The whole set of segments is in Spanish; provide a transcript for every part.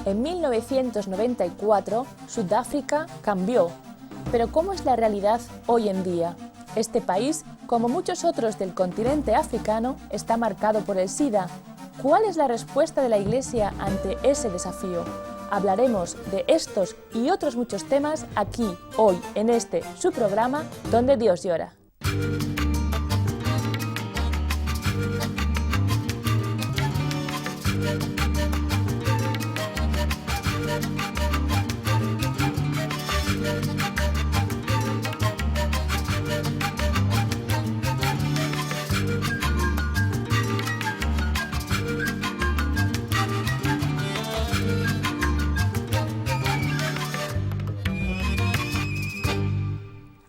En 1994, Sudáfrica cambió. Pero ¿cómo es la realidad hoy en día? Este país, como muchos otros del continente africano, está marcado por el SIDA. ¿Cuál es la respuesta de la Iglesia ante ese desafío? Hablaremos de estos y otros muchos temas aquí, hoy, en su programa, Donde Dios llora.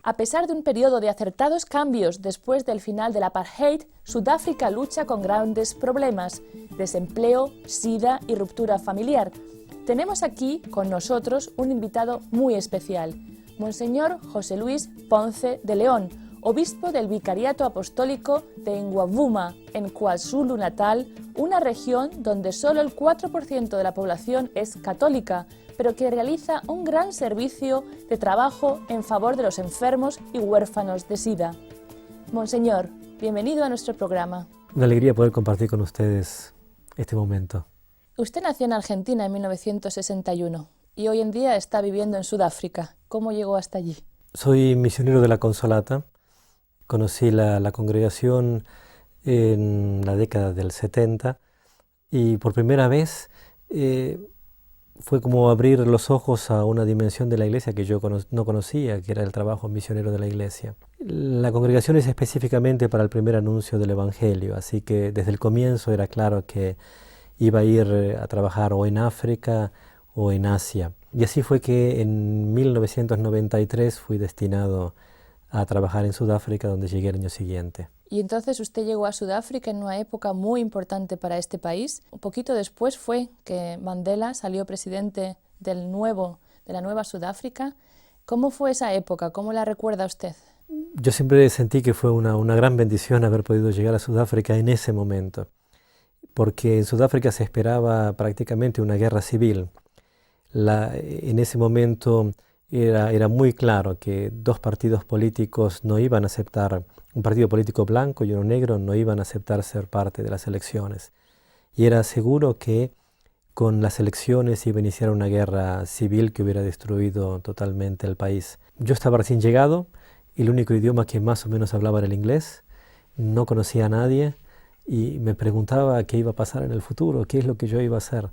A pesar de un periodo de acertados cambios después del final del apartheid, Sudáfrica lucha con grandes problemas: desempleo, sida y ruptura familiar. Tenemos aquí con nosotros un invitado muy especial, Monseñor José Luis Ponce de León, obispo del Vicariato Apostólico de Ngwavuma, en KwaZulu-Natal, una región donde solo el 4% de la población es católica, pero que realiza un gran servicio de trabajo en favor de los enfermos y huérfanos de SIDA. Monseñor, bienvenido a nuestro programa. Una alegría poder compartir con ustedes este momento. Usted nació en Argentina en 1961 y hoy en día está viviendo en Sudáfrica. ¿Cómo llegó hasta allí? Soy misionero de la Consolata. Conocí la congregación en la década del 70 y por primera vez fue como abrir los ojos a una dimensión de la iglesia que yo no conocía, que era el trabajo misionero de la iglesia. La congregación es específicamente para el primer anuncio del Evangelio, así que desde el comienzo era claro que iba a ir a trabajar o en África o en Asia. Y así fue que en 1993 fui destinado a trabajar en Sudáfrica, donde llegué el año siguiente. Y entonces usted llegó a Sudáfrica en una época muy importante para este país. Un poquito después fue que Mandela salió presidente de la nueva Sudáfrica. ¿Cómo fue esa época? ¿Cómo la recuerda usted? Yo siempre sentí que fue una gran bendición haber podido llegar a Sudáfrica en ese momento, porque en Sudáfrica se esperaba prácticamente una guerra civil. En ese momento era muy claro que dos partidos políticos no iban a aceptar, un partido político blanco y uno negro no iban a aceptar ser parte de las elecciones. Y era seguro que con las elecciones iba a iniciar una guerra civil que hubiera destruido totalmente el país. Yo estaba recién llegado y el único idioma que más o menos hablaba era el inglés. No conocía a nadie y me preguntaba qué iba a pasar en el futuro, qué es lo que yo iba a hacer.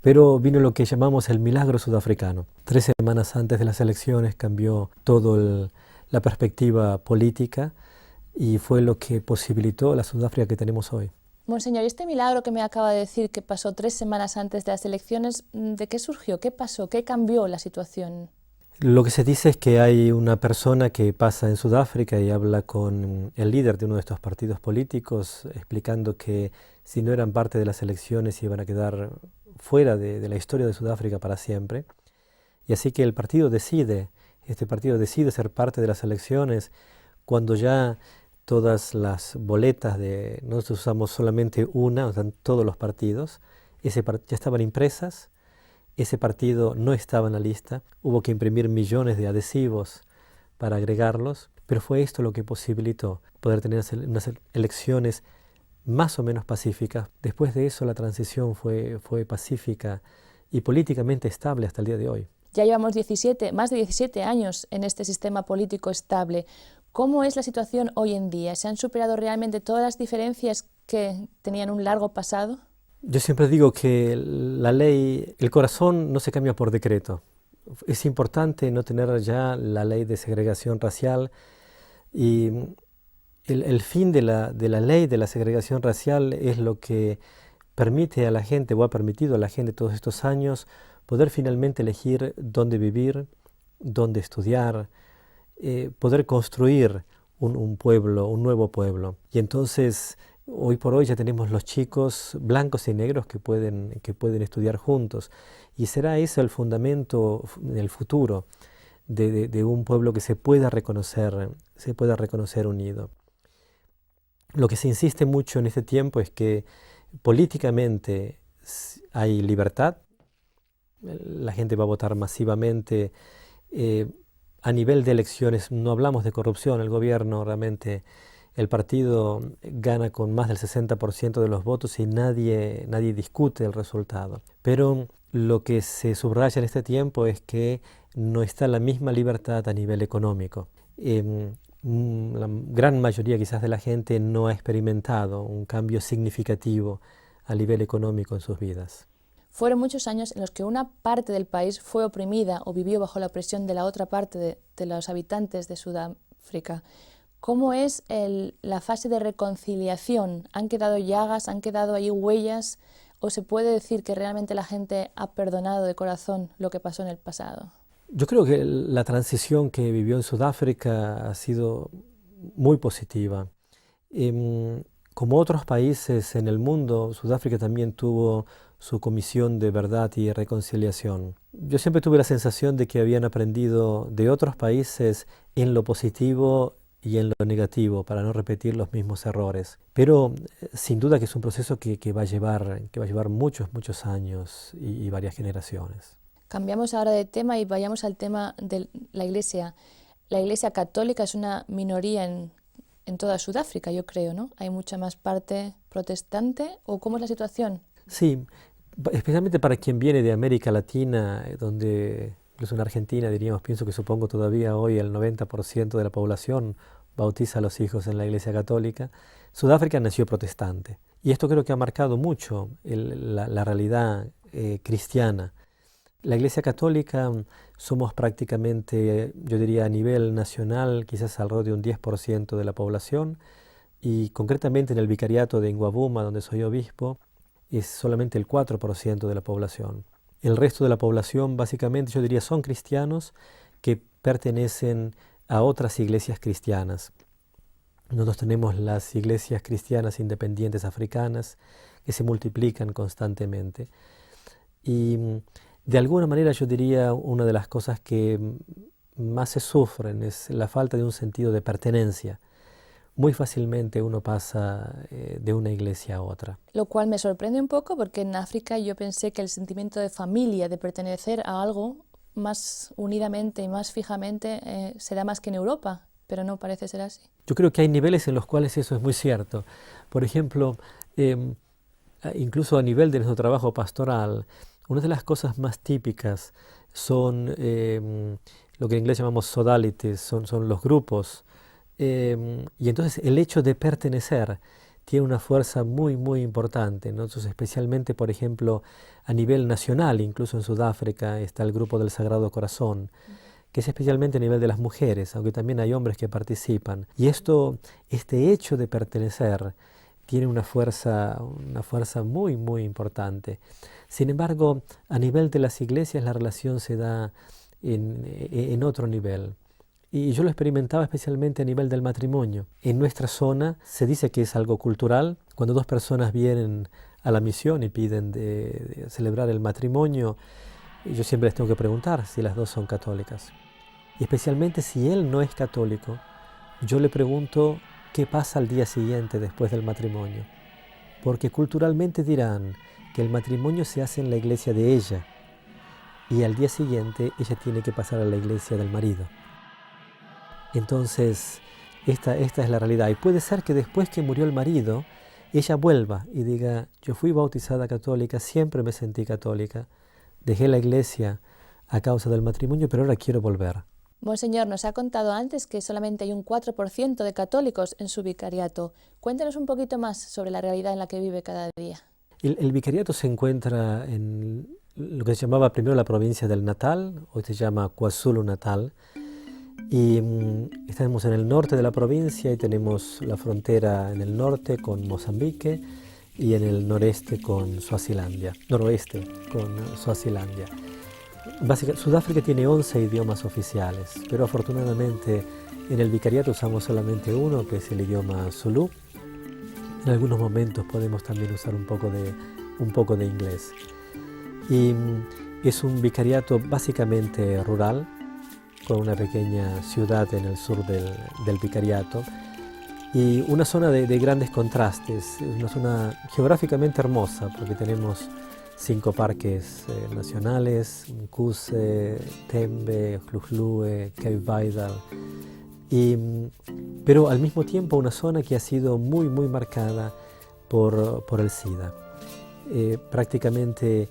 Pero vino lo que llamamos el milagro sudafricano. 3 semanas antes de las elecciones cambió toda la perspectiva política y fue lo que posibilitó la Sudáfrica que tenemos hoy. Monseñor, este milagro que me acaba de decir que pasó 3 semanas antes de las elecciones, ¿de qué surgió? ¿Qué pasó? ¿Qué cambió la situación? Lo que se dice es que hay una persona que pasa en Sudáfrica y habla con el líder de uno de estos partidos políticos, explicando que si no eran parte de las elecciones iban a quedar fuera de la historia de Sudáfrica para siempre. Y así que este partido decide ser parte de las elecciones cuando ya todas las boletas nosotros usamos solamente una, o sea, todos los partidos, ya estaban impresas. Ese partido no estaba en la lista, hubo que imprimir millones de adhesivos para agregarlos, pero fue esto lo que posibilitó poder tener unas elecciones más o menos pacíficas. Después de eso la transición fue pacífica y políticamente estable hasta el día de hoy. Ya llevamos más de 17 años en este sistema político estable. ¿Cómo es la situación hoy en día? ¿Se han superado realmente todas las diferencias que tenían un largo pasado? Yo siempre digo que la ley, el corazón no se cambia por decreto. Es importante no tener ya la ley de segregación racial y el fin de la ley de la segregación racial es lo que permite a la gente, o ha permitido a la gente todos estos años, poder finalmente elegir dónde vivir, dónde estudiar, poder construir un pueblo, un nuevo pueblo. Y entonces, hoy por hoy ya tenemos los chicos blancos y negros que pueden estudiar juntos. Y será ese el fundamento en el futuro de un pueblo que se pueda reconocer unido. Lo que se insiste mucho en este tiempo es que políticamente hay libertad, la gente va a votar masivamente. A nivel de elecciones no hablamos de corrupción, el gobierno realmente, el partido gana con más del 60% de los votos y nadie discute el resultado. Pero lo que se subraya en este tiempo es que no está la misma libertad a nivel económico. La gran mayoría quizás de la gente no ha experimentado un cambio significativo a nivel económico en sus vidas. Fueron muchos años en los que una parte del país fue oprimida o vivió bajo la opresión de la otra parte de los habitantes de Sudáfrica. ¿Cómo es la fase de reconciliación? ¿Han quedado llagas, han quedado ahí huellas? ¿O se puede decir que realmente la gente ha perdonado de corazón lo que pasó en el pasado? Yo creo que la transición que vivió en Sudáfrica ha sido muy positiva. Como otros países en el mundo, Sudáfrica también tuvo su comisión de verdad y reconciliación. Yo siempre tuve la sensación de que habían aprendido de otros países en lo positivo y en lo negativo para no repetir los mismos errores. Pero sin duda que es un proceso que va a llevar muchos años y varias generaciones. Cambiamos ahora de tema y vayamos al tema de la Iglesia. La Iglesia católica es una minoría en toda Sudáfrica, yo creo, ¿no? ¿Hay mucha más parte protestante o cómo es la situación? Sí, especialmente para quien viene de América Latina, donde incluso en Argentina diríamos, supongo todavía hoy el 90% de la población bautiza a los hijos en la Iglesia Católica. Sudáfrica nació protestante y esto creo que ha marcado mucho la realidad cristiana. La Iglesia Católica somos prácticamente, yo diría a nivel nacional, quizás alrededor de un 10% de la población y concretamente en el vicariato de Ingwavuma, donde soy obispo, es solamente el 4% de la población. El resto de la población básicamente yo diría son cristianos que pertenecen a otras iglesias cristianas. Nosotros tenemos las iglesias cristianas independientes africanas que se multiplican constantemente y de alguna manera yo diría una de las cosas que más se sufren es la falta de un sentido de pertenencia. Muy fácilmente uno pasa de una iglesia a otra. Lo cual me sorprende un poco porque en África yo pensé que el sentimiento de familia, de pertenecer a algo más unidamente y más fijamente se da más que en Europa, pero no parece ser así. Yo creo que hay niveles en los cuales eso es muy cierto. Por ejemplo, incluso a nivel de nuestro trabajo pastoral, una de las cosas más típicas son lo que en inglés llamamos sodalities, son los grupos. Y entonces el hecho de pertenecer tiene una fuerza muy importante, ¿no? Entonces, especialmente, por ejemplo, a nivel nacional, incluso en Sudáfrica está el grupo del Sagrado Corazón, que es especialmente a nivel de las mujeres, aunque también hay hombres que participan. Y este hecho de pertenecer tiene una fuerza muy importante. Sin embargo, a nivel de las iglesias la relación se da en otro nivel. Y yo lo experimentaba especialmente a nivel del matrimonio. En nuestra zona se dice que es algo cultural. Cuando dos personas vienen a la misión y piden de celebrar el matrimonio, yo siempre les tengo que preguntar si las dos son católicas. Y especialmente si él no es católico, yo le pregunto qué pasa al día siguiente después del matrimonio. Porque culturalmente dirán que el matrimonio se hace en la iglesia de ella y al día siguiente ella tiene que pasar a la iglesia del marido. Entonces, esta es la realidad. Y puede ser que después que murió el marido, ella vuelva y diga, yo fui bautizada católica, siempre me sentí católica, dejé la iglesia a causa del matrimonio, pero ahora quiero volver. Monseñor, nos ha contado antes que solamente hay un 4% de católicos en su vicariato. Cuéntenos un poquito más sobre la realidad en la que vive cada día. El vicariato se encuentra en lo que se llamaba primero la provincia del Natal, hoy se llama KwaZulu-Natal, y estamos en el norte de la provincia y tenemos la frontera en el norte con Mozambique y en el noroeste con Suazilandia. Sudáfrica tiene 11 idiomas oficiales, pero afortunadamente en el vicariato usamos solamente uno, que es el idioma Zulu. En algunos momentos podemos también usar un poco de inglés. Y es un vicariato básicamente rural, con una pequeña ciudad en el sur del vicariato y una zona de grandes contrastes, una zona geográficamente hermosa porque tenemos 5 parques nacionales, Mkuse, Tembe, Xluxlue, Cape Vidal, pero al mismo tiempo una zona que ha sido muy marcada por el SIDA. Prácticamente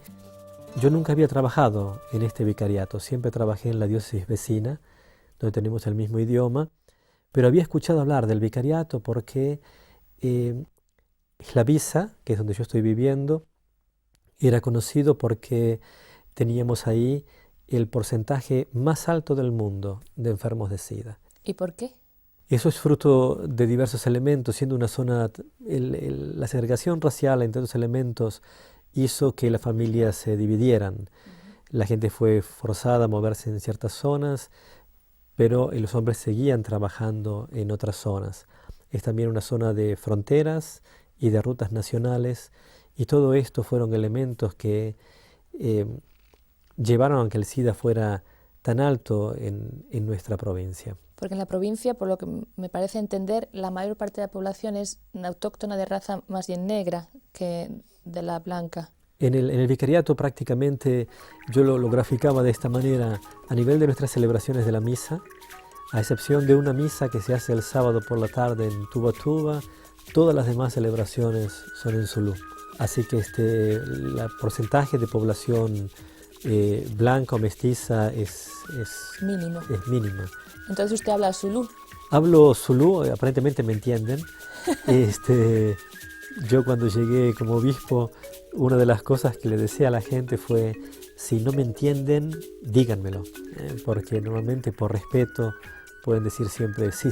yo nunca había trabajado en este vicariato, siempre trabajé en la diócesis vecina, donde tenemos el mismo idioma, pero había escuchado hablar del vicariato porque Xlavisa, que es donde yo estoy viviendo, era conocido porque teníamos ahí el porcentaje más alto del mundo de enfermos de SIDA. ¿Y por qué? Eso es fruto de diversos elementos, siendo una zona, la segregación racial entre los elementos hizo que las familias se dividieran. La gente fue forzada a moverse en ciertas zonas, pero los hombres seguían trabajando en otras zonas. Es también una zona de fronteras y de rutas nacionales, y todo esto fueron elementos que llevaron a que el SIDA fuera tan alto en nuestra provincia. Porque en la provincia, por lo que me parece entender, la mayor parte de la población es autóctona de raza más bien negra que de la blanca. En el vicariato prácticamente yo lo graficaba de esta manera a nivel de nuestras celebraciones de la misa, a excepción de una misa que se hace el sábado por la tarde en Tuba Tuba, todas las demás celebraciones son en Zulú. Así que el porcentaje de población blanca o mestiza es mínimo. Es mínimo. Entonces usted habla zulú. Hablo zulú, aparentemente me entienden. Yo cuando llegué como obispo, una de las cosas que le decía a la gente fue, si no me entienden, díganmelo, porque normalmente por respeto pueden decir siempre sí,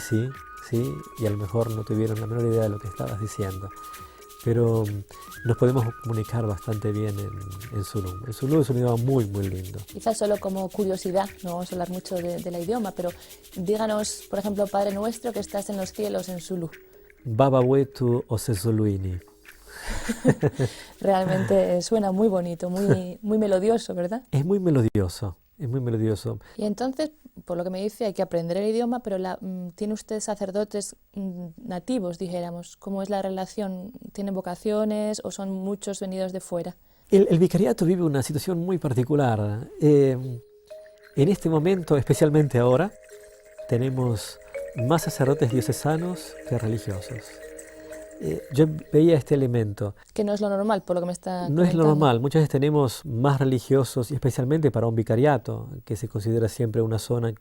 y a lo mejor no tuvieron la menor idea de lo que estabas diciendo. Pero nos podemos comunicar bastante bien en Zulú. El Zulú es un idioma muy lindo. Quizás solo como curiosidad, no vamos a hablar mucho del idioma, pero díganos, por ejemplo, Padre Nuestro, que estás en los cielos en Zulú. Baba Wetu Osezuluini. Realmente suena muy bonito, muy melodioso, ¿verdad? Es muy melodioso. Y entonces, por lo que me dice, hay que aprender el idioma, pero ¿tiene usted sacerdotes nativos, dijéramos? ¿Cómo es la relación? ¿Tienen vocaciones o son muchos venidos de fuera? El vicariato vive una situación muy particular. En este momento, especialmente ahora, tenemos más sacerdotes diocesanos que religiosos. Yo veía este elemento. Que no es lo normal, por lo que me está comentando. No es lo normal. Muchas veces tenemos más religiosos, y especialmente para un vicariato, que se considera siempre una zona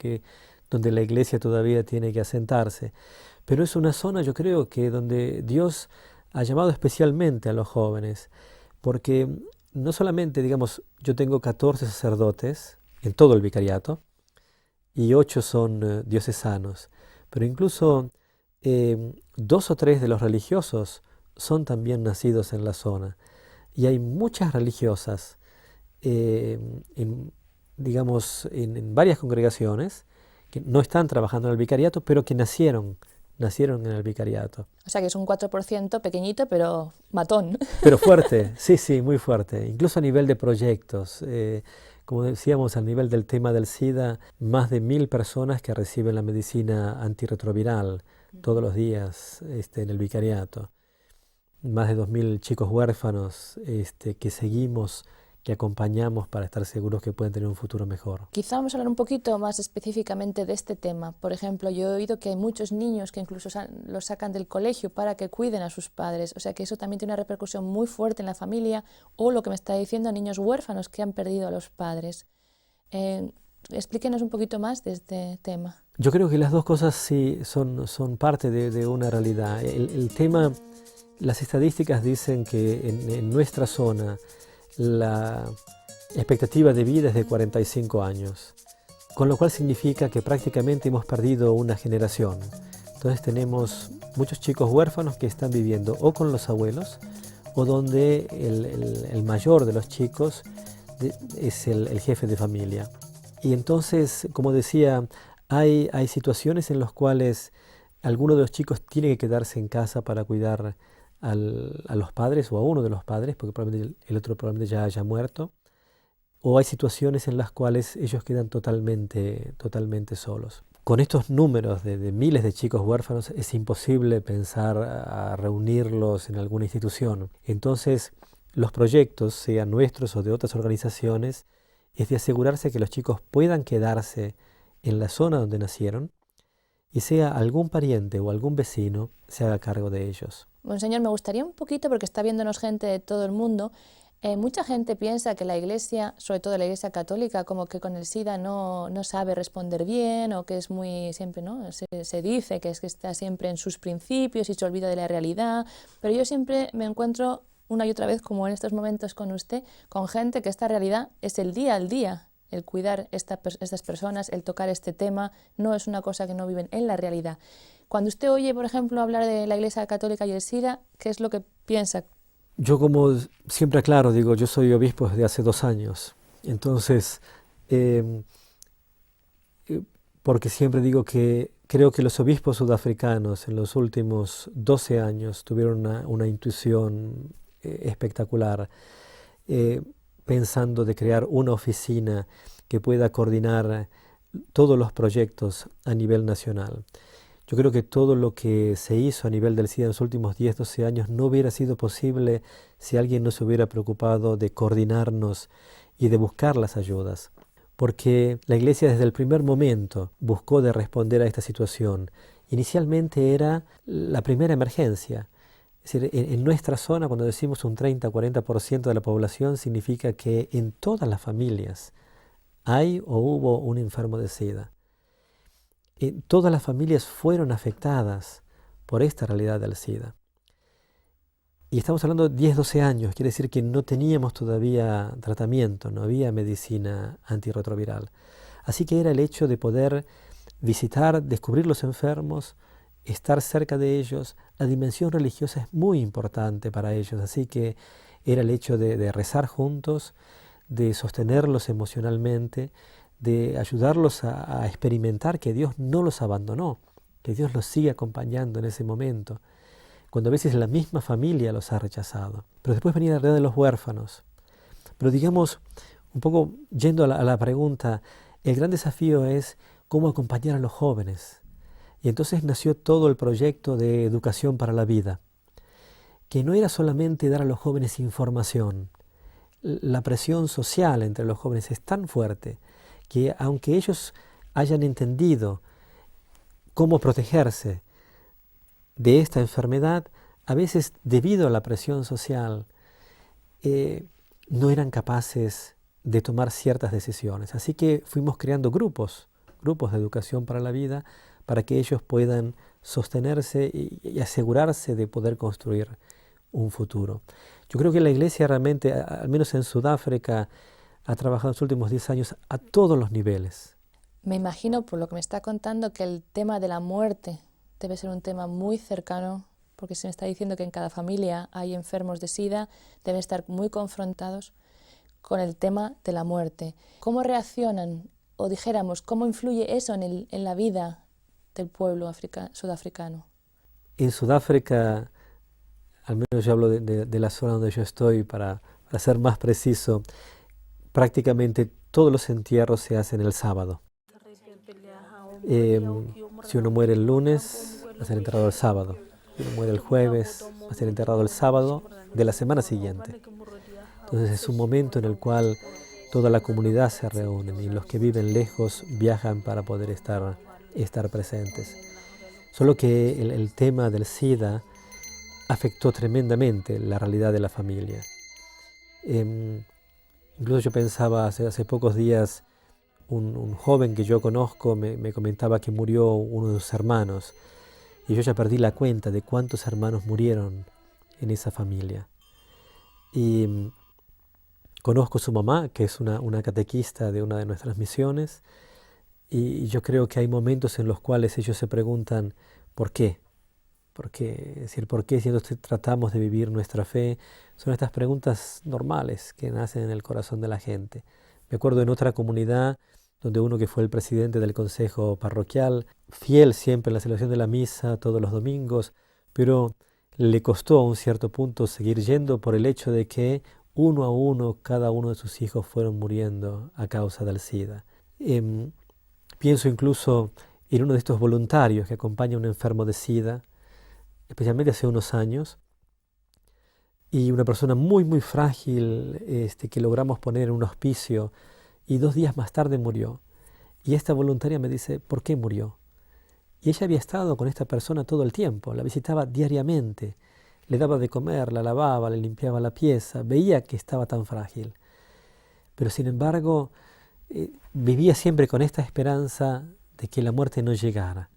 donde la iglesia todavía tiene que asentarse. Pero es una zona, yo creo, que donde Dios ha llamado especialmente a los jóvenes, porque no solamente, digamos, yo tengo 14 sacerdotes en todo el vicariato, y 8 son diocesanos, pero incluso 2 o 3 de los religiosos son también nacidos en la zona. Y hay muchas religiosas, en varias congregaciones, que no están trabajando en el vicariato, pero que nacieron en el vicariato. O sea que es un 4% pequeñito, pero matón. Pero fuerte, sí, muy fuerte. Incluso a nivel de proyectos. Como decíamos, al nivel del tema del SIDA, más de 1000 personas que reciben la medicina antirretroviral todos los días en el vicariato. Más de 2000 chicos huérfanos que seguimos, que acompañamos para estar seguros que pueden tener un futuro mejor. Quizá vamos a hablar un poquito más específicamente de este tema. Por ejemplo, yo he oído que hay muchos niños que incluso los sacan del colegio para que cuiden a sus padres. O sea que eso también tiene una repercusión muy fuerte en la familia, o lo que me está diciendo, niños huérfanos que han perdido a los padres. Explíquenos un poquito más de este tema. Yo creo que las dos cosas sí son parte de una realidad. El tema, las estadísticas dicen que en nuestra zona la expectativa de vida es de 45 años, con lo cual significa que prácticamente hemos perdido una generación. Entonces tenemos muchos chicos huérfanos que están viviendo o con los abuelos o donde el mayor de los chicos es el jefe de familia. Y entonces, como decía, hay situaciones en las cuales alguno de los chicos tiene que quedarse en casa para cuidar a los padres o a uno de los padres, porque probablemente el otro probablemente ya haya muerto, o hay situaciones en las cuales ellos quedan totalmente solos. Con estos números de miles de chicos huérfanos es imposible pensar a reunirlos en alguna institución. Entonces, los proyectos, sean nuestros o de otras organizaciones, es de asegurarse que los chicos puedan quedarse en la zona donde nacieron y sea algún pariente o algún vecino se haga cargo de ellos. Monseñor, me gustaría un poquito, porque está viéndonos gente de todo el mundo, mucha gente piensa que la Iglesia, sobre todo la Iglesia católica, como que con el SIDA no sabe responder bien, o que es muy, siempre, ¿no? Se dice que es que está siempre en sus principios y se olvida de la realidad, pero yo siempre me encuentro una y otra vez, como en estos momentos con usted, con gente que esta realidad es el día al día. El cuidar estas personas, el tocar este tema, no es una cosa que no viven en la realidad. Cuando usted oye, por ejemplo, hablar de la Iglesia Católica y el SIDA, ¿qué es lo que piensa? Yo, como siempre aclaro, digo, yo soy obispo desde hace 2 años, entonces, porque siempre digo que creo que los obispos sudafricanos en los últimos 12 años tuvieron una intuición espectacular, pensando de crear una oficina que pueda coordinar todos los proyectos a nivel nacional. Yo creo que todo lo que se hizo a nivel del SIDA en los últimos 10, 12 años no hubiera sido posible si alguien no se hubiera preocupado de coordinarnos y de buscar las ayudas. Porque la Iglesia desde el primer momento buscó de responder a esta situación. Inicialmente era la primera emergencia. Es decir, en nuestra zona, cuando decimos un 30-40% de la población, significa que en todas las familias hay o hubo un enfermo de SIDA. Todas las familias fueron afectadas por esta realidad del SIDA. Y estamos hablando de 10, 12 años, quiere decir que no teníamos todavía tratamiento, no había medicina antirretroviral. Así que era el hecho de poder visitar, descubrir los enfermos, estar cerca de ellos. La dimensión religiosa es muy importante para ellos, así que era el hecho de rezar juntos, de sostenerlos emocionalmente, de ayudarlos a experimentar que Dios no los abandonó, que Dios los sigue acompañando en ese momento, cuando a veces la misma familia los ha rechazado. Pero después venía la realidad de los huérfanos. Pero digamos, un poco yendo a la pregunta, el gran desafío es cómo acompañar a los jóvenes. Y entonces nació todo el proyecto de Educación para la Vida, que no era solamente dar a los jóvenes información. La presión social entre los jóvenes es tan fuerte que aunque ellos hayan entendido cómo protegerse de esta enfermedad, a veces debido a la presión social no eran capaces de tomar ciertas decisiones. Así que fuimos creando grupos de educación para la vida, para que ellos puedan sostenerse y asegurarse de poder construir un futuro. Yo creo que la Iglesia realmente, al menos en Sudáfrica, ha trabajado en los últimos 10 años a todos los niveles. Me imagino, por lo que me está contando, que el tema de la muerte debe ser un tema muy cercano, porque se me está diciendo que en cada familia hay enfermos de SIDA, deben estar muy confrontados con el tema de la muerte. ¿Cómo reaccionan, o dijéramos, cómo influye eso en la vida del pueblo sudafricano? En Sudáfrica, al menos yo hablo de la zona donde yo estoy, para ser más preciso, prácticamente todos los entierros se hacen el sábado. Si uno muere el lunes, va a ser enterrado el sábado. Si uno muere el jueves, va a ser enterrado el sábado de la semana siguiente. Entonces es un momento en el cual toda la comunidad se reúne y los que viven lejos viajan para poder estar presentes. Solo que el tema del SIDA afectó tremendamente la realidad de la familia. Incluso yo pensaba hace pocos días, un joven que yo conozco me comentaba que murió uno de sus hermanos, y yo ya perdí la cuenta de cuántos hermanos murieron en esa familia. Y conozco a su mamá, que es una catequista de una de nuestras misiones, y yo creo que hay momentos en los cuales ellos se preguntan ¿por qué? ¿Por qué? Es decir, ¿por qué si nosotros tratamos de vivir nuestra fe? Son estas preguntas normales que nacen en el corazón de la gente. Me acuerdo en otra comunidad donde uno que fue el presidente del consejo parroquial, fiel siempre en la celebración de la misa todos los domingos, pero le costó a un cierto punto seguir yendo por el hecho de que uno a uno cada uno de sus hijos fueron muriendo a causa del SIDA. Pienso incluso en uno de estos voluntarios que acompaña a un enfermo de SIDA, especialmente hace unos años, y una persona muy, muy frágil que logramos poner en un hospicio y 2 días más tarde murió. Y esta voluntaria me dice, ¿por qué murió? Y ella había estado con esta persona todo el tiempo, la visitaba diariamente, le daba de comer, la lavaba, le limpiaba la pieza, veía que estaba tan frágil. Pero sin embargo, vivía siempre con esta esperanza de que la muerte no llegara.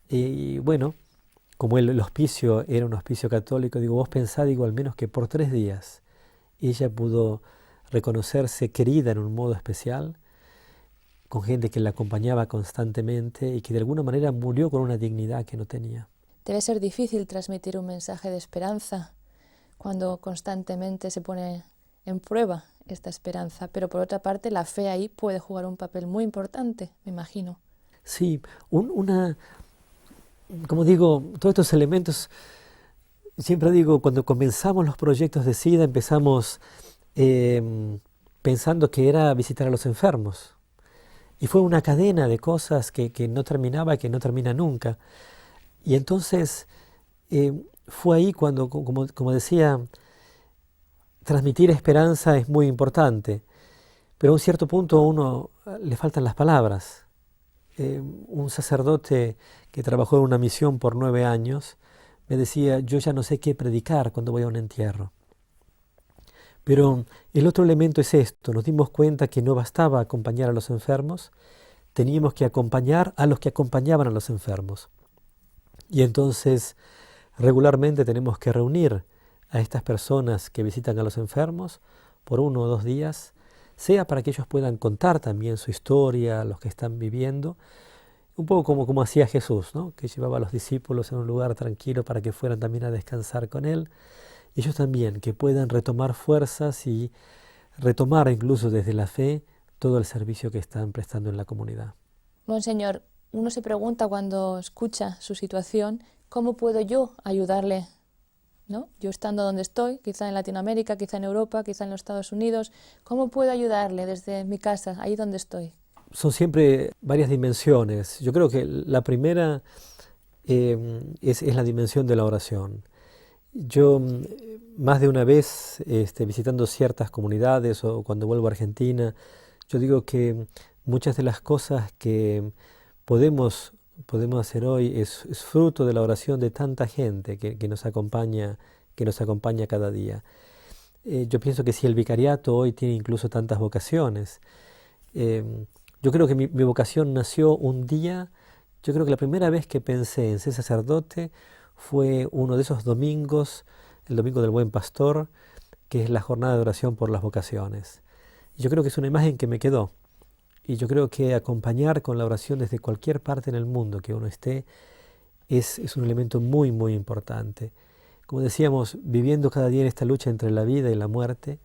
Y bueno, como el hospicio era un hospicio católico, digo, vos pensá, digo, al menos que por 3 días ella pudo reconocerse querida en un modo especial, con gente que la acompañaba constantemente y que de alguna manera murió con una dignidad que no tenía. Debe ser difícil transmitir un mensaje de esperanza cuando constantemente se pone en prueba esta esperanza, pero por otra parte la fe ahí puede jugar un papel muy importante, me imagino. Sí, como digo, todos estos elementos, siempre digo, cuando comenzamos los proyectos de SIDA empezamos pensando que era visitar a los enfermos. Y fue una cadena de cosas que no terminaba, que no termina nunca. Y entonces fue ahí cuando, como decía, transmitir esperanza es muy importante, pero a un cierto punto a uno le faltan las palabras. Un sacerdote que trabajó en una misión por 9 años me decía, yo ya no sé qué predicar cuando voy a un entierro. Pero el otro elemento es esto, nos dimos cuenta que no bastaba acompañar a los enfermos, teníamos que acompañar a los que acompañaban a los enfermos. Y entonces regularmente tenemos que reunir a estas personas que visitan a los enfermos por 1 o 2 días, sea para que ellos puedan contar también su historia, los que están viviendo, un poco como hacía Jesús, ¿no? Que llevaba a los discípulos en un lugar tranquilo para que fueran también a descansar con Él. Y ellos también, que puedan retomar fuerzas y retomar incluso desde la fe todo el servicio que están prestando en la comunidad. Monseñor, uno se pregunta cuando escucha su situación, ¿cómo puedo yo ayudarle? ¿No? Yo estando donde estoy, quizá en Latinoamérica, quizá en Europa, quizá en los Estados Unidos, ¿cómo puedo ayudarle desde mi casa, ahí donde estoy? Son siempre varias dimensiones. Yo creo que la primera es la dimensión de la oración. Yo más de una vez visitando ciertas comunidades o cuando vuelvo a Argentina, yo digo que muchas de las cosas que podemos hacer hoy es fruto de la oración de tanta gente que nos acompaña cada día. Yo pienso que si el vicariato hoy tiene incluso tantas vocaciones, yo creo que mi vocación nació un día. Yo creo que la primera vez que pensé en ser sacerdote fue uno de esos domingos, el domingo del Buen Pastor, que es la jornada de oración por las vocaciones. Y yo creo que es una imagen que me quedó. Y yo creo que acompañar con la oración desde cualquier parte en el mundo que uno esté es un elemento muy, muy importante. Como decíamos, viviendo cada día en esta lucha entre la vida y la muerte,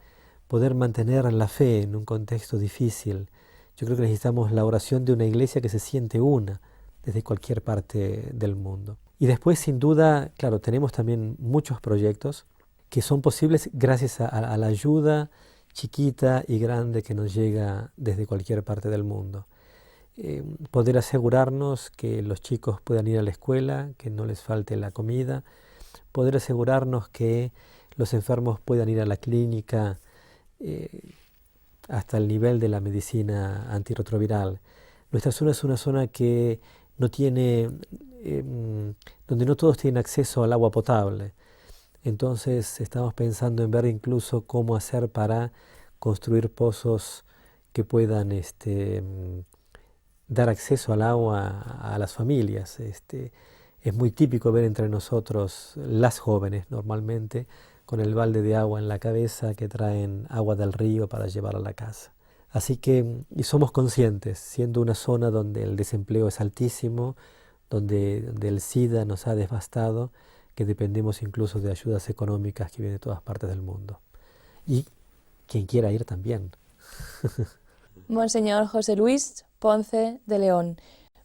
poder mantener la fe en un contexto difícil. Yo creo que necesitamos la oración de una iglesia que se siente una desde cualquier parte del mundo. Y después, sin duda, claro, tenemos también muchos proyectos que son posibles gracias a la ayuda chiquita y grande que nos llega desde cualquier parte del mundo. Poder asegurarnos que los chicos puedan ir a la escuela, que no les falte la comida, poder asegurarnos que los enfermos puedan ir a la clínica hasta el nivel de la medicina antirretroviral. Nuestra zona es una zona que no tiene, donde no todos tienen acceso al agua potable. Entonces estamos pensando en ver incluso cómo hacer para construir pozos que puedan dar acceso al agua a las familias. Es muy típico ver entre nosotros las jóvenes normalmente con el balde de agua en la cabeza que traen agua del río para llevar a la casa. Así que, y somos conscientes, siendo una zona donde el desempleo es altísimo, donde el SIDA nos ha devastado, que dependemos incluso de ayudas económicas que vienen de todas partes del mundo. Y quien quiera ir también. Monseñor José Luis Ponce de León,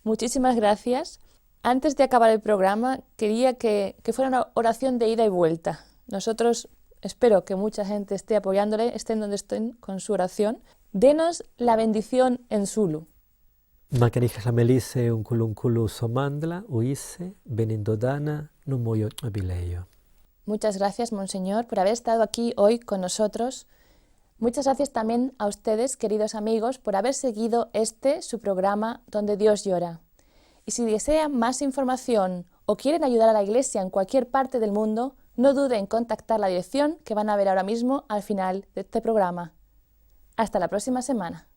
muchísimas gracias. Antes de acabar el programa, quería que fuera una oración de ida y vuelta. Nosotros espero que mucha gente esté apoyándole, estén donde estén con su oración. Denos la bendición en Zulu. Makarija melise unkulunkulu somandla uise benindodana numoyo abileyo. Muchas gracias, Monseñor, por haber estado aquí hoy con nosotros. Muchas gracias también a ustedes, queridos amigos, por haber seguido su programa Donde Dios llora. Y si desean más información o quieren ayudar a la Iglesia en cualquier parte del mundo, no duden en contactar la dirección que van a ver ahora mismo al final de este programa. Hasta la próxima semana.